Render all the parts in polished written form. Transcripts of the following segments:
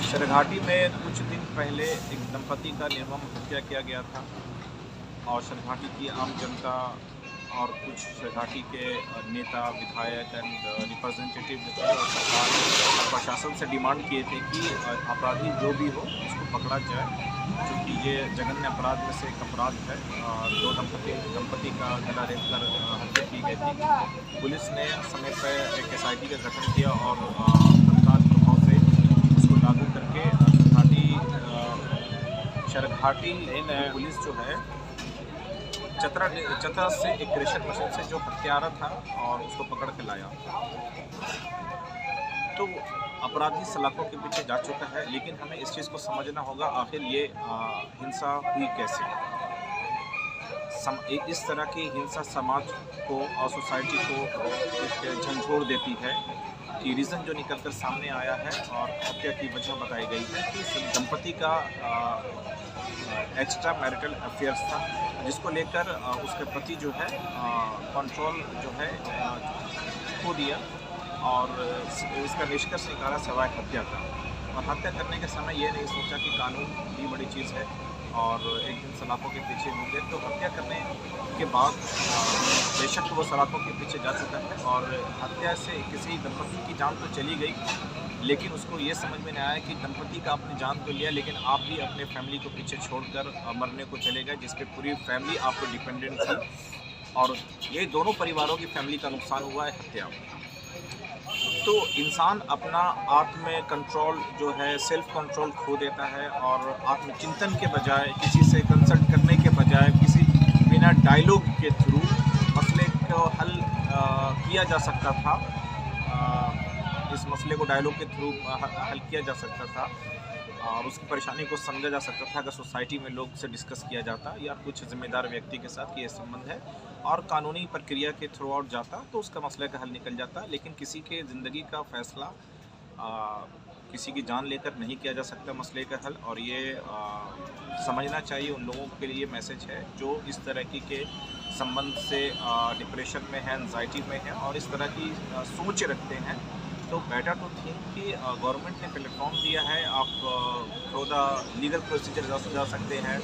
शरघाटी में कुछ दिन पहले एक दंपति का निर्मम हत्या किया गया था और शरघाटी की आम जनता और कुछ शरघाटी के नेता, विधायक एंड रिप्रेजेंटेटिव जो थे और सरकार और प्रशासन से डिमांड किए थे कि अपराधी जो भी हो उसको पकड़ा जाए, क्योंकि ये जघन्य अपराध में से एक अपराध है। दो दंपति का गला रेत कर हत्या की गई थी। पुलिस ने समय पर एक SIT का गठन किया और तत्काल प्रभाव से उसको लागू करके शरघाटी पुलिस जो है चतरा से एक क्रेशर मशीन से जो हत्यारा था और उसको पकड़ के लाया। तो अपराधी सलाखों के पीछे जा चुका है, लेकिन हमें इस चीज़ को समझना होगा आखिर ये हिंसा हुई कैसे। इस तरह की हिंसा समाज को और सोसाइटी को एक झंझोड़ देती है कि रीज़न जो निकल कर सामने आया है और हत्या की वजह बताई गई है कि दंपति का एक्स्ट्रा मैरिटल अफेयर्स था, जिसको लेकर उसके पति जो है कंट्रोल जो है खो दिया और इसका निष्कर्ष निकाला सवाए हत्या का। और हत्या करने के समय ये नहीं सोचा कि कानून भी बड़ी चीज़ है और एक दिन सलाखों के पीछे होंगे। तो हत्या करने के बाद बेशक वो सलाखों के पीछे जा चुका है और हत्या से किसी दंपति की जान तो चली गई, लेकिन उसको ये समझ में नहीं आया कि दंपति का अपनी जान तो लिया, लेकिन आप भी अपने फैमिली को पीछे छोड़कर मरने को चले गए, जिस पे पूरी फैमिली आप पर डिपेंडेंट थी और ये दोनों परिवारों की फैमिली का नुकसान हुआ है हत्या। तो इंसान अपना आत्म कंट्रोल जो है, सेल्फ कंट्रोल खो देता है और आत्मचिंतन के बजाय, किसी से कंसल्ट करने के बजाय, किसी बिना डायलॉग के थ्रू मसले को हल किया जा सकता था। इस मसले को डायलॉग के थ्रू हल किया जा सकता था और उसकी परेशानी को समझा जा सकता था अगर सोसाइटी में लोग से डिस्कस किया जाता या कुछ जिम्मेदार व्यक्ति के साथ कि ये संबंध है और कानूनी प्रक्रिया के थ्रू आउट जाता तो उसका मसले का हल निकल जाता। लेकिन किसी के ज़िंदगी का फैसला किसी की जान लेकर नहीं किया जा सकता मसले का हल, और ये समझना चाहिए उन लोगों के लिए मैसेज है जो इस तरह के संबंध से डिप्रेशन में है, एंजाइटी में है और इस तरह की सोच रखते हैं। तो बेटर टू थिंक कि गवर्नमेंट ने प्लेटफॉर्म दिया है, आप थ्रू द लीगल प्रोसीजर जा सकते हैं,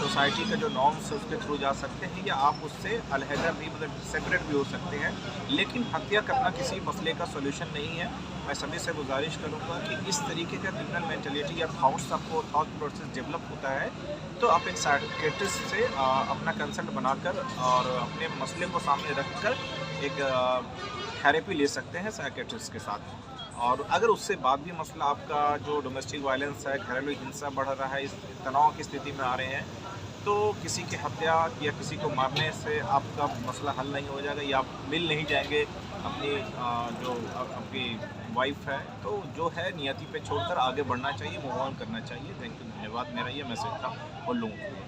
सोसाइटी का जो नॉर्म्स है उसके थ्रू जा सकते हैं या आप उससे अलहदा भी मतलब सेपरेट भी हो सकते हैं। लेकिन हत्या करना किसी मसले का सोल्यूशन नहीं है। मैं सभी से गुजारिश करूंगा कि इस तरीके का क्रिमिनल मेंटालिटी या थॉट्स आपको थॉट प्रोसेस डेवलप होता है तो आप एक साइकियाट्रिस्ट से अपना कंसल्ट बनाकर और अपने मसले को सामने रखकर एक थेरेपी ले सकते हैं साइकियाट्रिस्ट के साथ। और अगर उससे बाद भी मसला आपका जो डोमेस्टिक वायलेंस है, घरेलू हिंसा बढ़ रहा है, इस तनाव की स्थिति में आ रहे हैं, तो किसी की हत्या या किसी को मारने से आपका मसला हल नहीं हो जाएगा या आप मिल नहीं जाएंगे अपनी जो आपकी वाइफ है। तो जो है नियति पे छोड़कर आगे बढ़ना चाहिए, मूव ऑन करना चाहिए। थैंक यू, धन्यवाद। मेरा ये मैसेज था उन लोगों के लिए।